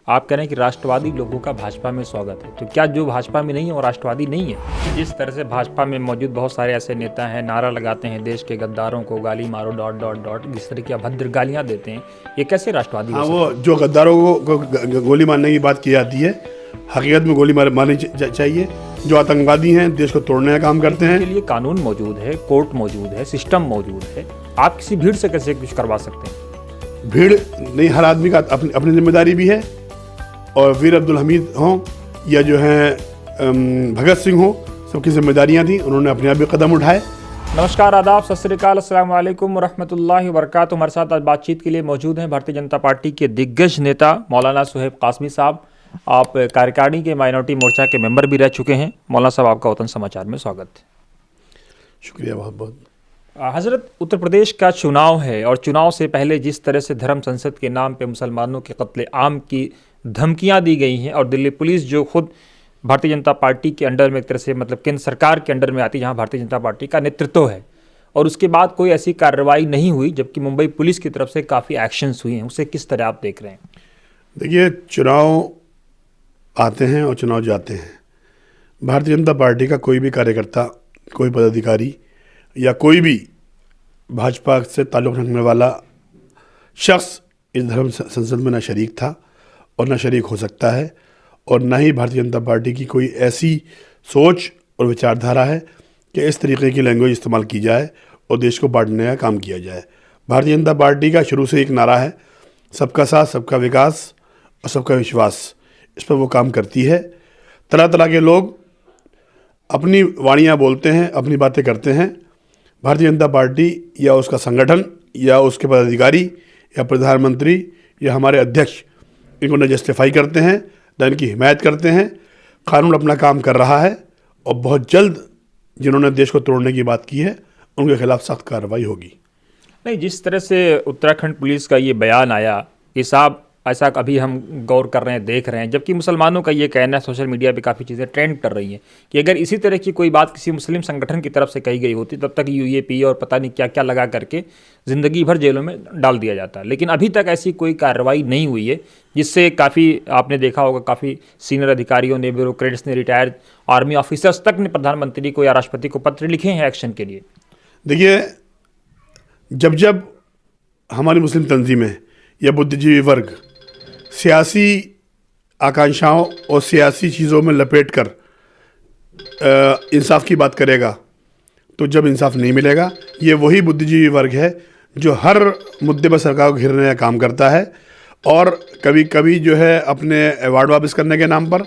आप कह रहे हैं कि राष्ट्रवादी लोगों का भाजपा में स्वागत है, तो क्या जो भाजपा में नहीं है वो राष्ट्रवादी नहीं है? जिस तरह से भाजपा में मौजूद बहुत सारे ऐसे नेता हैं, नारा लगाते हैं देश के गद्दारों को गाली मारो ... जिस तरह की अभद्र गालियां देते हैं, ये कैसे राष्ट्रवादी हो सकते हैं? वो जो गद्दारों को गोली मारने की बात की जाती है, हकीकत में गोली मारनी चाहिए। जो आतंकवादी हैं, देश को तोड़ने का काम करते हैं। इसके लिए कानून मौजूद है, कोर्ट मौजूद है, सिस्टम मौजूद है। आप किसी भीड़ से कैसे कुछ करवा सकते हैं? भीड़ नहीं, हर आदमी का अपनी जिम्मेदारी भी है। और वीर अब्दुल हमीद हों या जो हैं भगत सिंह हो, सबकी जिम्मेदारियां थी, उन्होंने अपने आप भी कदम उठाए। नमस्कार, आदाब, सत श्री अकाल, अस्सलाम वालेकुम रहमतुल्लाहि व बरकातुहू। हमारे साथ आज बातचीत के लिए मौजूद हैं भारतीय जनता पार्टी के दिग्गज नेता मौलाना सुहेब कासमी साहब। आप कार्यकारिणी के माइनॉरिटी मोर्चा के मेंबर भी रह चुके हैं। मौलाना साहब, आपका वतन समाचार में स्वागत है। शुक्रिया बहुत बहुत। हजरत, उत्तर प्रदेश का चुनाव है और चुनाव से पहले जिस तरह से धर्म संसद के नाम पे मुसलमानों के कत्ले आम की धमकियां दी गई हैं, और दिल्ली पुलिस जो खुद भारतीय जनता पार्टी के अंडर में एक तरह से मतलब केंद्र सरकार के अंडर में आती है, जहां भारतीय जनता पार्टी का नेतृत्व है, और उसके बाद कोई ऐसी कार्रवाई नहीं हुई, जबकि मुंबई पुलिस की तरफ से काफ़ी एक्शंस हुए हैं, उसे किस तरह आप देख रहे हैं? देखिए, चुनाव आते हैं और चुनाव जाते हैं। भारतीय जनता पार्टी का कोई भी कार्यकर्ता, कोई पदाधिकारी या कोई भी भाजपा से ताल्लुक़ रखने वाला शख्स इस धर्म संसद में न शरीक था और न शरीक हो सकता है, और न ही भारतीय जनता पार्टी की कोई ऐसी सोच और विचारधारा है कि इस तरीके की लैंग्वेज इस्तेमाल की जाए और देश को बांटने का काम किया जाए। भारतीय जनता पार्टी का शुरू से एक नारा है, सबका साथ, सबका विकास और सबका विश्वास। इस पर वो काम करती है। तरह तरह के लोग अपनी वाणियाँ बोलते हैं, अपनी बातें करते हैं। भारतीय जनता पार्टी या उसका संगठन या उसके पदाधिकारी या प्रधानमंत्री या हमारे अध्यक्ष इनको न जस्टिफाई करते हैं, न इनकी हिमायत करते हैं। कानून अपना काम कर रहा है और बहुत जल्द जिन्होंने देश को तोड़ने की बात की है, उनके खिलाफ सख्त कार्रवाई होगी। नहीं, जिस तरह से उत्तराखंड पुलिस का ये बयान आया कि साहब ऐसा अभी हम गौर कर रहे हैं, देख रहे हैं, जबकि मुसलमानों का ये कहना है, सोशल मीडिया पे काफ़ी चीज़ें ट्रेंड कर रही हैं कि अगर इसी तरह की कोई बात किसी मुस्लिम संगठन की तरफ से कही गई होती, तब तक यूएपी और पता नहीं क्या क्या लगा करके ज़िंदगी भर जेलों में डाल दिया जाता। लेकिन अभी तक ऐसी कोई कार्रवाई नहीं हुई है, जिससे काफ़ी आपने देखा होगा काफ़ी सीनियर अधिकारियों ने, ब्यूरोक्रेट्स ने, रिटायर्ड आर्मी ऑफिसर्स तक ने प्रधानमंत्री को या राष्ट्रपति को पत्र लिखे हैं एक्शन के लिए। देखिए, जब हमारी मुस्लिम तंजीमें या बुद्धिजीवी वर्ग सियासी आकांक्षाओं और सियासी चीज़ों में लपेट कर इंसाफ की बात करेगा, तो जब इंसाफ नहीं मिलेगा, ये वही बुद्धिजीवी वर्ग है जो हर मुद्दे पर सरकार को घेरने का काम करता है, और कभी कभी जो है अपने अवार्ड वापस करने के नाम पर,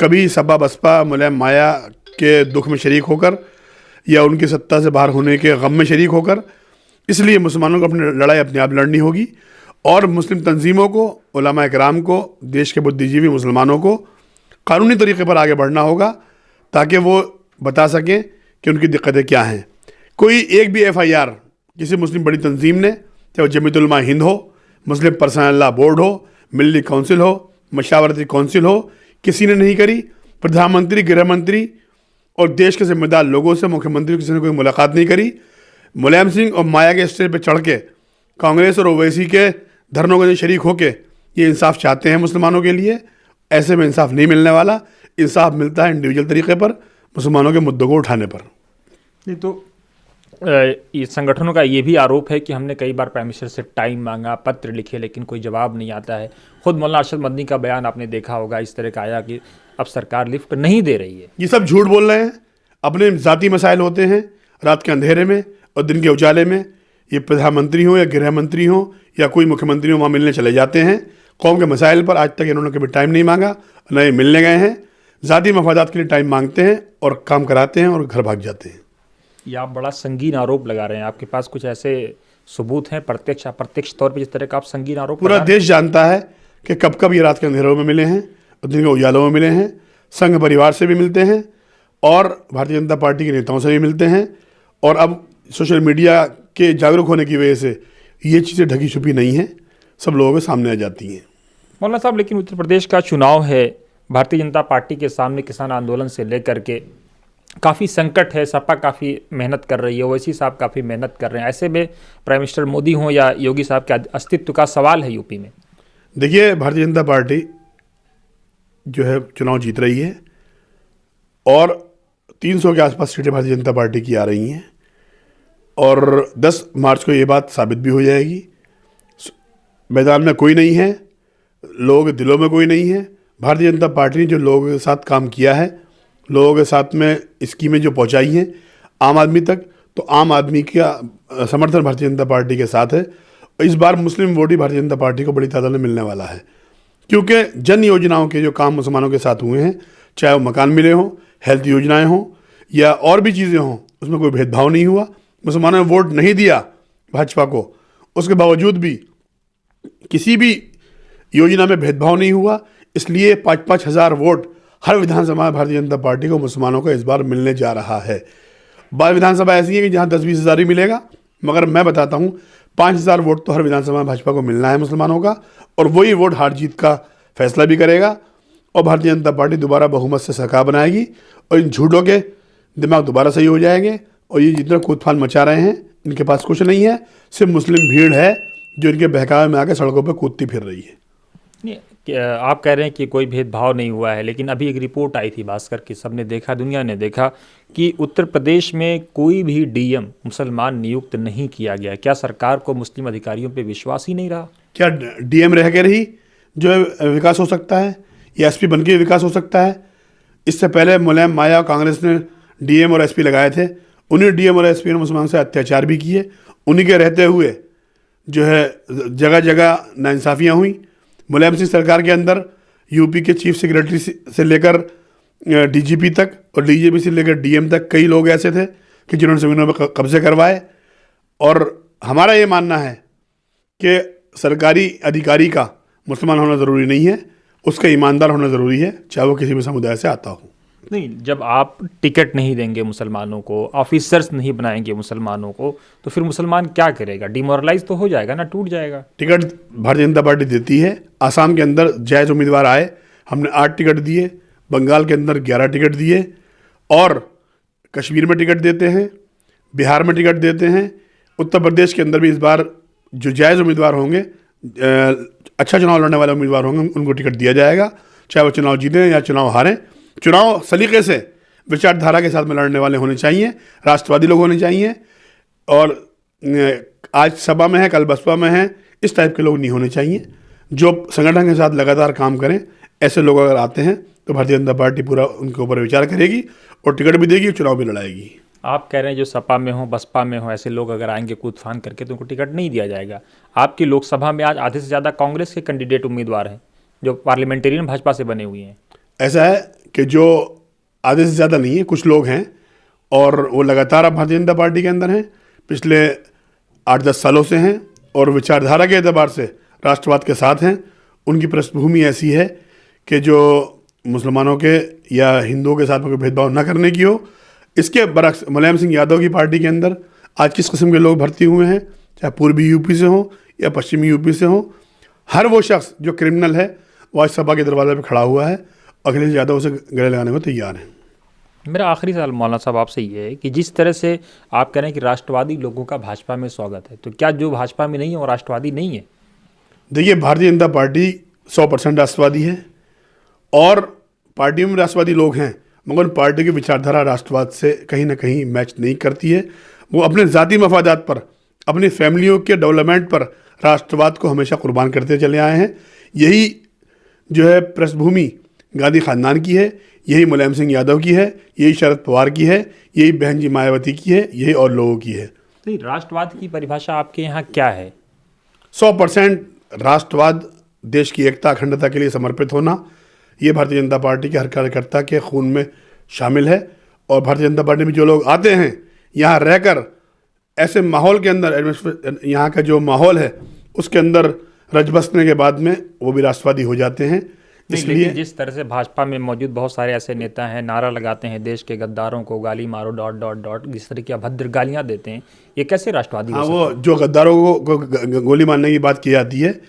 कभी सपा बसपा मुलायम माया के दुख में शरीक होकर या उनकी सत्ता से बाहर होने के गम में शरीक होकर। इसलिए मुसलमानों को अपनी लड़ाई अपने आप लड़नी होगी, और मुस्लिम तंजीमों को, उलमा इकराम को, देश के बुद्धिजीवी मुसलमानों को कानूनी तरीके पर आगे बढ़ना होगा, ताकि वो बता सकें कि उनकी दिक्कतें क्या हैं। कोई एक भी FIR किसी मुस्लिम बड़ी तंजीम ने, चाहे वो जमीयत उलमा हिंद हो, मुस्लिम पर्सनल लॉ बोर्ड हो, मिल्ली काउंसिल हो, मशावरती काउंसिल हो, किसी ने नहीं करी। प्रधानमंत्री, गृह मंत्री और देश के जिम्मेदार लोगों से, मुख्यमंत्री किसी ने कोई मुलाकात नहीं करी। मुलायम सिंह और माया के स्टेज पर चढ़ के कांग्रेस और ओवैसी के धरनों के शरीक होके ये इंसाफ चाहते हैं मुसलमानों के लिए। ऐसे में इंसाफ नहीं मिलने वाला। इंसाफ मिलता है इंडिविजुअल तरीके पर, मुसलमानों के मुद्दों को उठाने पर। नहीं तो ये संगठनों का ये भी आरोप है कि हमने कई बार प्राइम मिनिस्टर से टाइम मांगा, पत्र लिखे, लेकिन कोई जवाब नहीं आता है। खुद मौलाना अरशद मदनी का बयान आपने देखा होगा, इस तरह का आया कि अब सरकार लिफ्ट नहीं दे रही है। ये सब झूठ बोल रहे हैं। अपने ज़ाती मसाइल होते हैं रात के अंधेरे में और दिन के उजाले में। ये प्रधानमंत्री हो या गृह मंत्री हो या कोई मुख्यमंत्री हो, वहाँ मिलने चले जाते हैं। कौम के मसाइल पर आज तक इन्होंने कभी टाइम नहीं मांगा, न ये मिलने गए हैं। ज़ाती मफादात के लिए टाइम मांगते हैं और काम कराते हैं और घर भाग जाते हैं। ये आप बड़ा संगीन आरोप लगा रहे हैं। आपके पास कुछ ऐसे सबूत हैं प्रत्यक्ष अप्रत्यक्ष तौर पे जिस तरह का आप संगीन आरोप? पूरा देश जानता है कि कब कब ये रात के अंधेरों में मिले हैं और दिन के उजालों में मिले हैं। संघ परिवार से भी मिलते हैं और भारतीय जनता पार्टी के नेताओं से भी मिलते हैं, और अब सोशल मीडिया के जागरूक होने की वजह से ये चीज़ें ढकी छुपी नहीं हैं, सब लोगों के सामने आ जाती हैं। मौलाना साहब, लेकिन उत्तर प्रदेश का चुनाव है, भारतीय जनता पार्टी के सामने किसान आंदोलन से लेकर के काफ़ी संकट है। सपा काफ़ी मेहनत कर रही है, ओवैसी साहब काफ़ी मेहनत कर रहे हैं। ऐसे में प्राइम मिनिस्टर मोदी हों या योगी साहब के अस्तित्व का सवाल है यूपी में। देखिए, भारतीय जनता पार्टी जो है चुनाव जीत रही है और 300 के आसपास सीटें भारतीय जनता पार्टी की आ रही हैं और 10 मार्च को ये बात साबित भी हो जाएगी। मैदान में कोई नहीं है, लोगों के दिलों में कोई नहीं है। भारतीय जनता पार्टी ने जो लोगों के साथ काम किया है, लोगों के साथ में स्कीमें जो पहुंचाई हैं आम आदमी तक, तो आम आदमी का समर्थन भारतीय जनता पार्टी के साथ है। इस बार मुस्लिम वोट ही भारतीय जनता पार्टी को बड़ी तादाद में मिलने वाला है, क्योंकि जन योजनाओं के जो काम मुसलमानों के साथ हुए हैं, चाहे वो मकान मिले हों, हेल्थ योजनाएं हों या और भी चीज़ें हों, उसमें कोई भेदभाव नहीं हुआ। मुसलमानों ने वोट नहीं दिया भाजपा को, उसके बावजूद भी किसी भी योजना में भेदभाव नहीं हुआ। इसलिए 5-5 हज़ार वोट हर विधानसभा में भारतीय जनता पार्टी को मुसलमानों को इस बार मिलने जा रहा है। बाद विधानसभा ऐसी है कि जहाँ 10-20 हज़ार ही मिलेगा, मगर मैं बताता हूँ 5,000 वोट तो हर विधानसभा में भाजपा को मिलना है मुसलमानों का, और वही वोट हार जीत का फैसला भी करेगा और भारतीय जनता पार्टी दोबारा बहुमत से सरकार बनाएगी और इन झूठों के दिमाग दोबारा सही हो जाएंगे। और ये जितना कूदफान मचा रहे हैं, इनके पास कुछ नहीं है, सिर्फ मुस्लिम भीड़ है जो इनके बहकावे में आकर सड़कों पर कूदती फिर रही है। नहीं, आप कह रहे हैं कि कोई भेदभाव नहीं हुआ है, लेकिन अभी एक रिपोर्ट आई थी भास्कर की, सबने देखा, दुनिया ने देखा कि उत्तर प्रदेश में कोई भी डीएम मुसलमान नियुक्त नहीं किया गया। क्या सरकार को मुस्लिम अधिकारियों पे विश्वास ही नहीं रहा? क्या डीएम रह के रही जो है विकास हो सकता है, या एसपी बन के विकास हो सकता है? इससे पहले मुलायम माया और कांग्रेस ने डीएम और एसपी लगाए थे, उन्हीं डीएम और एसपी ने मुसलमान से अत्याचार भी किए। उन्हीं के रहते हुए जो है जगह जगह नाइंसाफ़ियाँ हुई। मुलायम सिंह सरकार के अंदर यूपी के चीफ सेक्रेटरी से लेकर डीजीपी तक और डीजीपी से लेकर डीएम तक कई लोग ऐसे थे कि जिन्होंने ज़मीनों पर कब्जे करवाए। और हमारा ये मानना है कि सरकारी अधिकारी का मुसलमान होना ज़रूरी नहीं है, उसका ईमानदार होना ज़रूरी है, चाहे वो किसी भी समुदाय से आता हो। नहीं, जब आप टिकट नहीं देंगे मुसलमानों को, ऑफिसर्स नहीं बनाएंगे मुसलमानों को, तो फिर मुसलमान क्या करेगा? डिमोरलाइज तो हो जाएगा ना, टूट जाएगा। टिकट भारतीय जनता पार्टी देती है। आसाम के अंदर जायज़ उम्मीदवार आए, हमने 8 टिकट दिए, बंगाल के अंदर 11 टिकट दिए, और कश्मीर में टिकट देते हैं, बिहार में टिकट देते हैं। उत्तर प्रदेश के अंदर भी इस बार जो जायज़ उम्मीदवार होंगे, अच्छा चुनाव लड़ने वाले उम्मीदवार होंगे, उनको टिकट दिया जाएगा, चाहे वो चुनाव जीतें या चुनाव हारें। चुनाव सलीके से विचारधारा के साथ में लड़ने वाले होने चाहिए, राष्ट्रवादी लोग होने चाहिए, और आज सपा में है कल बसपा में है, इस टाइप के लोग नहीं होने चाहिए। जो संगठन के साथ लगातार काम करें, ऐसे लोग अगर आते हैं तो भारतीय जनता पार्टी पूरा उनके ऊपर विचार करेगी और टिकट भी देगी, चुनाव भी लड़ाएगी। आप कह रहे हैं जो सपा में हो, बसपा में हो, ऐसे लोग अगर आएंगे कूदफान करके तो उनको टिकट नहीं दिया जाएगा। आपकी लोकसभा में आज आधे से ज़्यादा कांग्रेस के कैंडिडेट उम्मीदवार हैं जो पार्लियामेंटेरियन भाजपा से बने हुए हैं। ऐसा है कि जो आधे से ज़्यादा नहीं है, कुछ लोग हैं और वो लगातार अब भारतीय जनता पार्टी के अंदर हैं, पिछले 8-10 सालों से हैं, और विचारधारा के एतबार से राष्ट्रवाद के साथ हैं। उनकी पृष्ठभूमि ऐसी है कि जो मुसलमानों के या हिंदुओं के साथ में कोई भेदभाव न करने की हो। इसके बरक्स मुलायम सिंह यादव की पार्टी के अंदर आज किस किस्म के लोग भर्ती हुए हैं, चाहे पूर्वी यूपी से हों या पश्चिमी यूपी से हों, हर वो शख्स जो क्रिमिनल है वो आज सपा के दरवाजे पर खड़ा हुआ है, अखिलेश यादव उसे गले लगाने को तैयार हैं। मेरा आखिरी सवाल मौलाना साहब आपसे ये है कि जिस तरह से आप कह रहे हैं कि राष्ट्रवादी लोगों का भाजपा में स्वागत है, तो क्या जो भाजपा में नहीं है वो राष्ट्रवादी नहीं है? देखिए, भारतीय जनता पार्टी 100% राष्ट्रवादी है और पार्टी में राष्ट्रवादी लोग हैं, मगर पार्टी की विचारधारा राष्ट्रवाद से कहीं ना कहीं मैच नहीं करती है। वो अपने ज़ाती मफादात पर, अपनी फैमिलियों के डेवलपमेंट पर राष्ट्रवाद को हमेशा कुर्बान करते चले आए हैं। यही जो है पृष्ठभूमि गांधी खानदान की है, यही मुलायम सिंह यादव की है, यही शरद पवार की है, यही बहन जी मायावती की है, यही और लोगों की है। तो राष्ट्रवाद की परिभाषा आपके यहाँ क्या है? 100% राष्ट्रवाद, देश की एकता अखंडता के लिए समर्पित होना, ये भारतीय जनता पार्टी के हर कार्यकर्ता के खून में शामिल है। और भारतीय जनता पार्टी में जो लोग आते हैं यहाँ रहकर ऐसे माहौल के अंदर, यहाँ का जो माहौल है उसके अंदर रच बसने के बाद में वो भी राष्ट्रवादी हो जाते हैं। इसलिए जिस तरह से भाजपा में मौजूद बहुत सारे ऐसे नेता हैं, नारा लगाते हैं देश के गद्दारों को गाली मारो ... जिस तरह की अभद्र गालियां देते हैं, ये कैसे राष्ट्रवादी हो सकते हैं? वो जो गद्दारों को गोली मारने की बात की जाती है,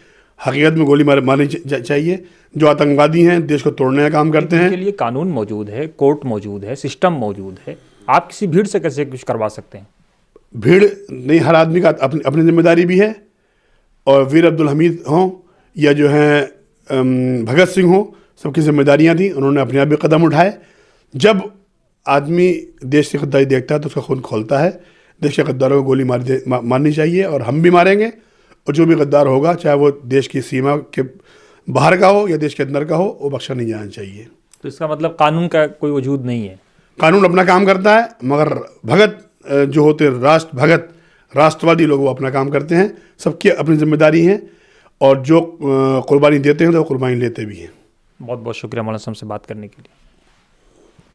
हकीकत में गोली मारनी चाहिए। जो आतंकवादी हैं, देश को तोड़ने का काम करते हैं, इसके लिए कानून मौजूद है, कोर्ट मौजूद है, सिस्टम मौजूद है। आप किसी भीड़ से कैसे कुछ करवा सकते हैं? भीड़ नहीं, हर आदमी का अपनी जिम्मेदारी भी है। और वीर अब्दुल हमीद हों या जो हैं भगत सिंह हो, सबकी जिम्मेदारियां थी, उन्होंने अपने आप भी कदम उठाए। जब आदमी देश की गद्दारी देखता है तो उसका खून खौलता है। देश के गद्दारों को गोली मारनी चाहिए और हम भी मारेंगे, और जो भी गद्दार होगा, चाहे वो देश की सीमा के बाहर का हो या देश के अंदर का हो, वो बख्शा नहीं जाना चाहिए। तो इसका मतलब कानून का कोई वजूद नहीं है? कानून अपना काम करता है, मगर भगत जो होते हैं, राष्ट्र भगत, राष्ट्रवादी लोग, वो अपना काम करते हैं। सबकी अपनी जिम्मेदारी है, और जो कुर्बानी देते हैं तो कुर्बानी लेते भी हैं। बहुत बहुत शुक्रिया मौलाना साहब से बात करने के लिए।